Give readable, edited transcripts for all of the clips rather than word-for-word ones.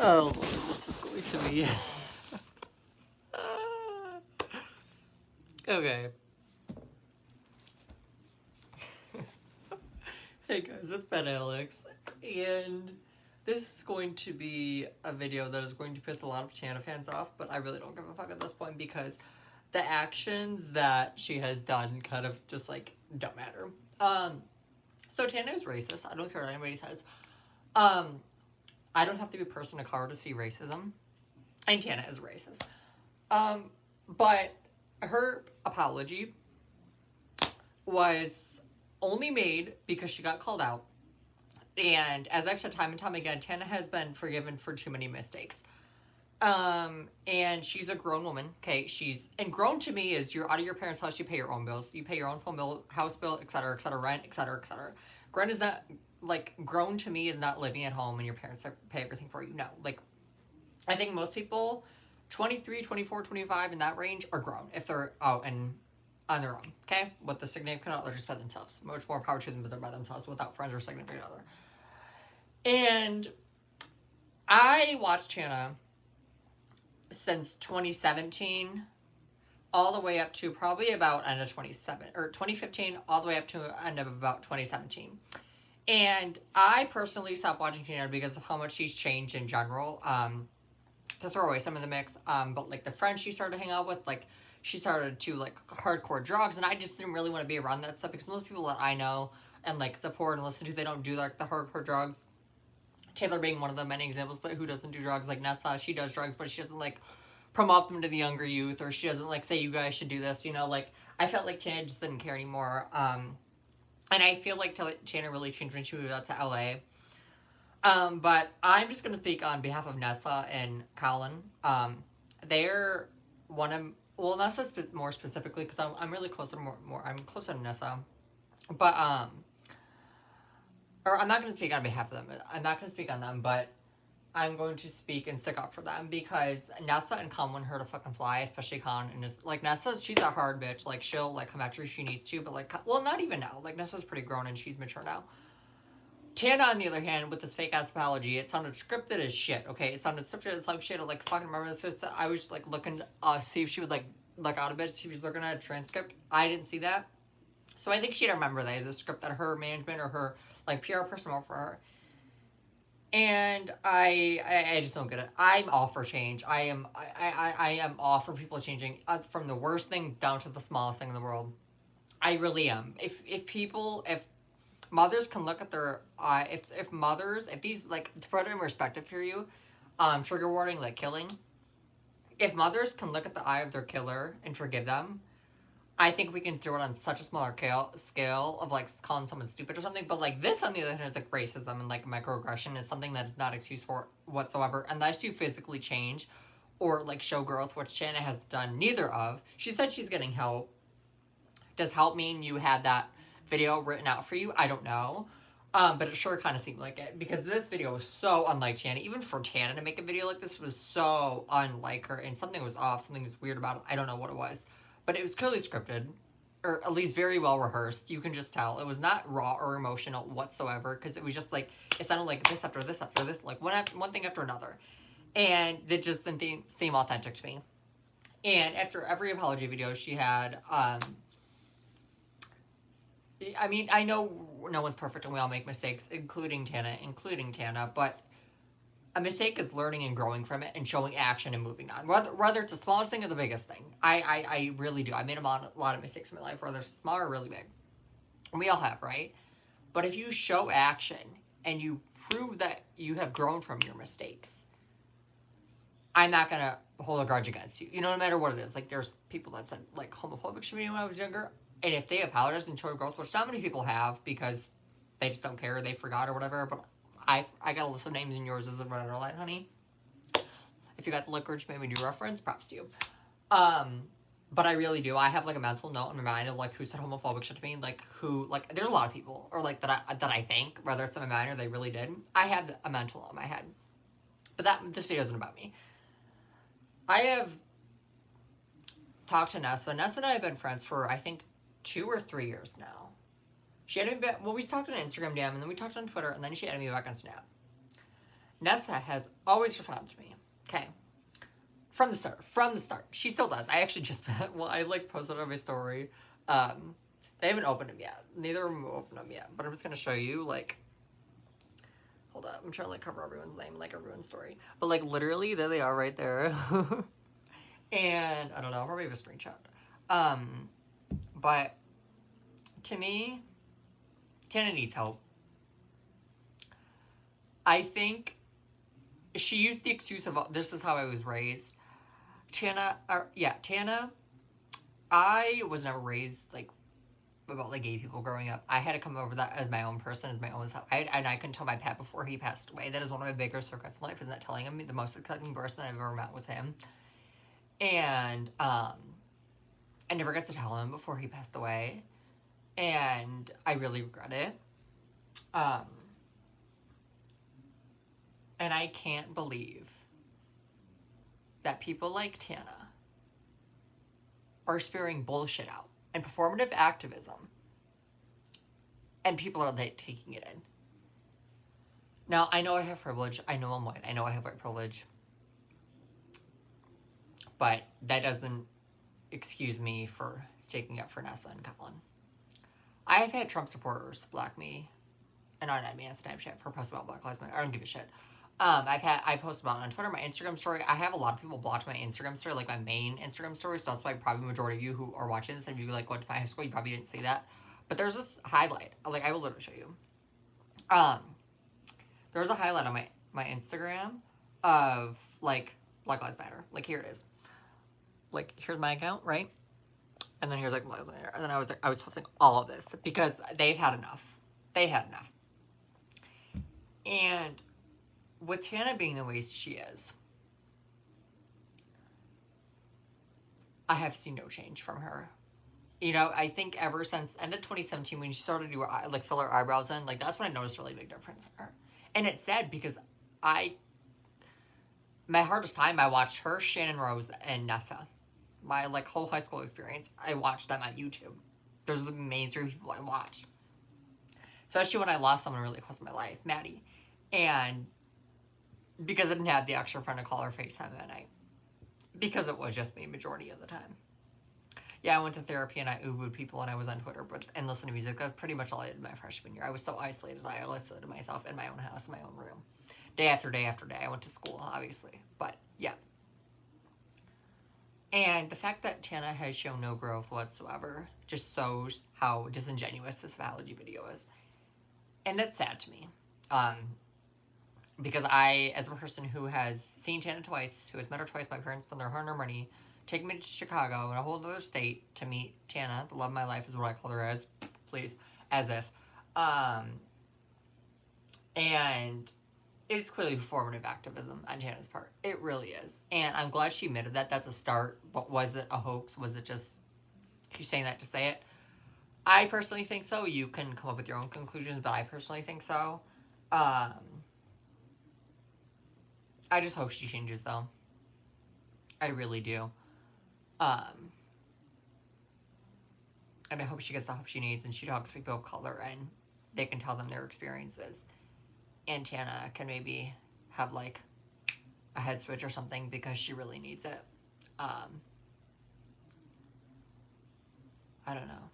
Oh, this is going to be... Okay. Hey guys, it's been Alex, and this is going to be a video that is going to piss a lot of Tana fans off, but I really don't give a fuck at this point because the actions that she has done kind of just, like, don't matter. So Tana is racist. I don't care what anybody says. I don't have to be a person of color to see racism, and Tana is racist. But her apology was only made because she got called out. And as I've said time and time again, Tana has been forgiven for too many mistakes. And she's a grown woman, okay? And grown to me is you're out of your parents' house, you pay your own bills, you pay your own phone bill, house bill, etc., rent, etc. Grown is not, like, grown to me is not living at home and your parents pay everything for you. No, like, I think most people, 23, 24, 25, in that range, are grown if they're out and on their own, okay? With the significant other just by themselves. Much more power to them, but they're by themselves without friends or significant other. And I watched Tana since 2017 all the way up to probably about end of 2015 all the way up to end of about 2017. And I personally stopped watching Tana because of how much she's changed in general. To throw away some of the mix, but like the friends she started to hang out with, like she started to like hardcore drugs, and I just didn't really want to be around that stuff because most people that I know and like support and listen to, they don't do like the hardcore drugs. Taylor being one of the many examples who doesn't do drugs. Like Nessa, she does drugs, but she doesn't like promote them to the younger youth, or she doesn't like say you guys should do this. You know, like I felt like Tana just didn't care anymore. And I feel like Tana really changed when she moved out to LA. But I'm just going to speak on behalf of Nessa and Colin. They're one of, well, Nessa more specifically, because I'm really closer to I'm closer to Nessa. But, or I'm not going to speak on behalf of them. I'm not going to speak on them, but I'm going to speak and stick up for them because Nessa and Colin wouldn't hurt a fucking fly, especially Colin. And it's, like, Nessa, she's a hard bitch. Like, she'll, like, come after if she needs to, but, like, well, not even now. Like, Nessa's pretty grown and she's mature now. Tana, on the other hand, with this fake-ass apology, it sounded scripted as shit, okay? It sounded scripted. It's like she had to, like, fucking remember this. I was, like, looking to see if she would, like out a bit. She was looking at a transcript. I didn't see that. So I think she'd remember that as a script that her management or her, like, PR person wrote for her. And I just don't get it. I'm all for change. I am all for people changing from the worst thing down to the smallest thing in the world. I really am. If mothers can look at their if these, like, to put it in perspective for you, trigger warning, like killing, if mothers can look at the eye of their killer and forgive them, I think we can do it on such a smaller scale of, like, calling someone stupid or something. But, like, this, on the other hand, is, like, racism and, like, microaggression. It's something that is not excused for whatsoever unless you physically change or, like, show growth, which Tana has done neither of. She said she's getting help. Does help mean you had that video written out for you? I don't know. But it sure kind of seemed like it, because this video was so unlike Tana. Even for Tana to make a video like this was so unlike her, and something was off, something was weird about it. I don't know what it was. But it was clearly scripted, or at least very well rehearsed. You can just tell. It was not raw or emotional whatsoever, because it was just like, it sounded like this after this after this, like one thing after another. And it just didn't seem authentic to me. And after every apology video she had, I mean, I know no one's perfect and we all make mistakes, including Tana, but a mistake is learning and growing from it and showing action and moving on. Whether it's the smallest thing or the biggest thing. I really do. I made a lot of mistakes in my life, whether it's small or really big. And we all have, right? But if you show action and you prove that you have grown from your mistakes, I'm not going to hold a grudge against you. You know, no matter what it is. Like, there's people that said, like, homophobic shit to me when I was younger. And if they apologize and show growth, which not many people have because they just don't care, they forgot or whatever, but I got a list of names and yours isn't running light, honey. If you got the liquor, maybe do reference, props to you. But I really do. I have, like, a mental note in my mind of, like, who said homophobic shit to me, like, who, like, there's a lot of people, or, like, that I think, whether it's in my mind or they really did. I have a mental note in my head. But this video isn't about me. I have talked to Nessa. Nessa and I have been friends for, I think, 2 or 3 years now. She added me back, well, we talked on Instagram DM, and then we talked on Twitter, and then she added me back on Snap. Nessa has always responded to me. Okay. From the start. She still does. I actually just, well, I like posted on my story. They haven't opened them yet. Neither of them have opened them yet. But I'm just going to show you, like, hold up. I'm trying to, like, cover everyone's name, like, everyone's story. But, like, literally, there they are right there. And, I don't know, I'll probably have a screenshot. But, to me, Tana needs help. I think she used the excuse of, this is how I was raised. Tana, I was never raised, like, about, like, gay people growing up. I had to come over that as my own person, as my own self. And I couldn't tell my pet before he passed away. That is one of my biggest regrets in life, is not telling him. The most exciting person I've ever met was him. And, I never got to tell him before he passed away. And I really regret it. And I can't believe that people like Tana are spewing bullshit out and performative activism, and people are like taking it in. Now, I know I have privilege. I know I'm white. I know I have white privilege. But that doesn't excuse me for sticking up for Nessa and Colin. I have had Trump supporters block me and on me on Snapchat for posting about Black Lives Matter. I don't give a shit. I post about it on Twitter, my Instagram story. I have a lot of people blocked my Instagram story, like my main Instagram story, so that's why probably the majority of you who are watching this, and if you like went to my high school, you probably didn't see that. But there's this highlight, like I will literally show you. There's a highlight on my Instagram of like Black Lives Matter. Like here it is. Like here's my account, right? And then here's like Black Lives Matter. And then I was posting all of this because they've had enough. They had enough. And with Tana being the way she is, I have seen no change from her. You know, I think ever since end of 2017 when she started to do her, like fill her eyebrows in, like that's when I noticed a really big difference in her. And it's sad because my hardest time, I watched her, Shannon Rose, and Nessa. My like whole high school experience, I watched them on YouTube. Those are the main three people I watched. Especially when I lost someone really close to my life, Maddie. And because I didn't have the extra friend to call her FaceTime that night. Because it was just me majority of the time. Yeah, I went to therapy and I Uvu'd people and I was on Twitter and listened to music. That's pretty much all I did my freshman year. I was so isolated. I isolated myself in my own house, in my own room. Day after day after day. I went to school, obviously. But, yeah. And the fact that Tana has shown no growth whatsoever just shows how disingenuous this apology video is. And that's sad to me. Because I, as a person who has seen Tana twice, who has met her twice, my parents spent their hard-earned money, taking me to Chicago, in a whole other state, to meet Tana, the love of my life is what I call her as, please, as if. And it's clearly performative activism on Tana's part. It really is. And I'm glad she admitted that. That's a start. But was it a hoax? Was it just, she's saying that to say it? I personally think so. You can come up with your own conclusions, but I personally think so. I just hope she changes, though. I really do. And I hope she gets the help she needs and she talks to people of color and they can tell them their experiences. And Tana can maybe have, like, a head switch or something because she really needs it. I don't know.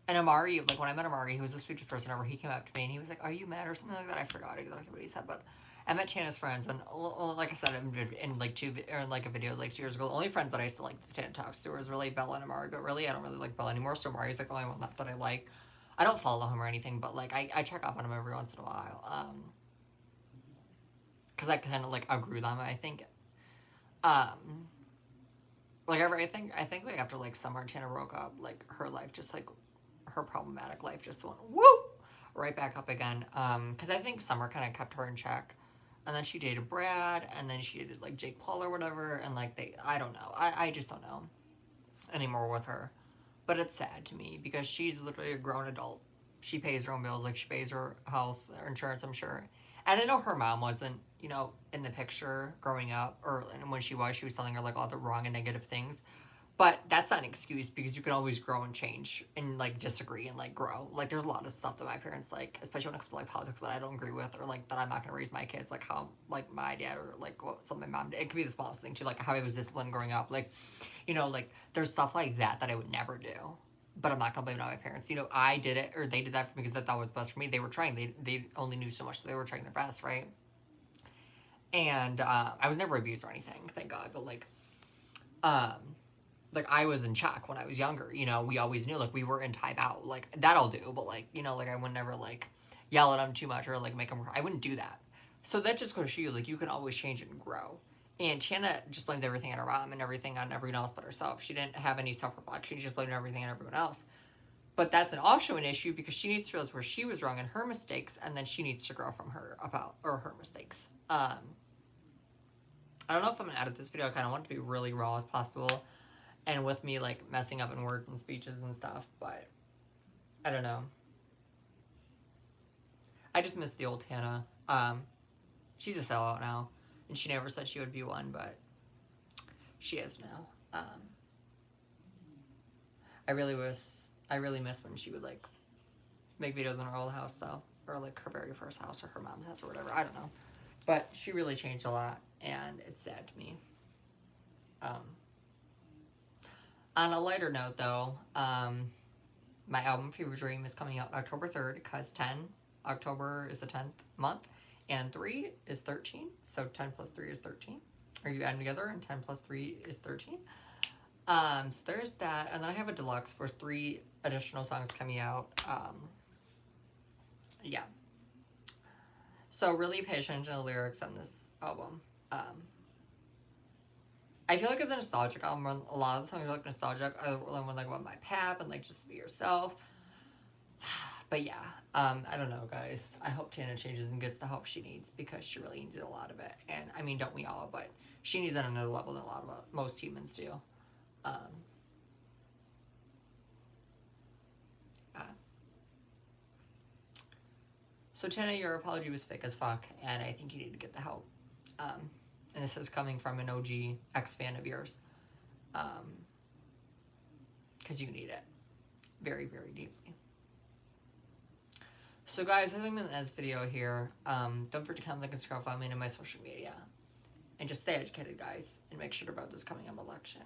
And Amari, like, when I met Amari, he was the sweetest person ever. He came up to me and he was like, "Are you mad?" or something like that. I forgot exactly what he said, but I met Tana's friends, and like I said in like a video like 2 years ago, the only friends that I used to like Tana talks to was really Bella and Amari, but really I don't really like Bella anymore, so Amari's like the only one that I like. I don't follow him or anything, but like I check up on him every once in a while, because I kind of like outgrew them, I think. Like I think like after like summer, Tana broke up, like her life just like her problematic life just went woo right back up again. Because I think summer kind of kept her in check. And then she dated Brad, and then she dated, like, Jake Paul or whatever, and, like, I don't know. I just don't know anymore with her. But it's sad to me, because she's literally a grown adult. She pays her own bills, like, she pays her health or insurance, I'm sure. And I know her mom wasn't, you know, in the picture growing up, or and when she was telling her, like, all the wrong and negative things. But that's not an excuse because you can always grow and change and like disagree and like grow. Like there's a lot of stuff that my parents like, especially when it comes to like politics that I don't agree with or like that I'm not gonna raise my kids like how like my dad or like what something my mom did. It could be the smallest thing too, like how I was disciplined growing up. Like, you know, like there's stuff like that that I would never do. But I'm not gonna blame it on my parents. You know, I did it or they did that because that was best for me. They were trying. They only knew so much. So they were trying their best, right? And I was never abused or anything, thank God. But um, like I was in check when I was younger. You know, we always knew like we were in timeout. Like that I'll do, but like you know, like I would never like yell at them too much or like make them. I wouldn't do that. So that just goes to show you like you can always change and grow. And Tiana just blamed everything on her mom and everything on everyone else but herself. She didn't have any self reflection. She just blamed everything on everyone else. But that's also an issue because she needs to realize where she was wrong in her mistakes, and then she needs to grow from her mistakes. I don't know if I'm gonna edit this video. I kind of want it to be really raw as possible, and with me like messing up in words and speeches and stuff. But I don't know. I just miss the old Tana. She's a sellout now, and she never said she would be one, but she is now. I really miss when she would like make videos in her old house stuff, or like her very first house or her mom's house or whatever. I don't know, but she really changed a lot, and it's sad to me. On a lighter note, though, my album Fever Dream is coming out October 3rd because October is the 10th month, and 3 is 13, so 10 plus 3 is 13. Or you add them together, and 10 plus 3 is 13. So there's that, and then I have a deluxe for 3 additional songs coming out. Yeah. So really pay attention to the lyrics on this album. I feel like it's a nostalgic album. A lot of the songs are like nostalgic. I really want like "Want My Pap" and like "Just Be Yourself." But yeah, I don't know, guys. I hope Tana changes and gets the help she needs because she really needs a lot of it. And I mean, don't we all? But she needs it on another level than a lot of most humans do. So Tana, your apology was fake as fuck, and I think you need to get the help. And this is coming from an OG ex-fan of yours. Because you need it. Very, very deeply. So guys, I think I'm going to end this video here. Don't forget to comment, like, and subscribe, follow me on my social media. And just stay educated, guys. And make sure to vote this coming up election.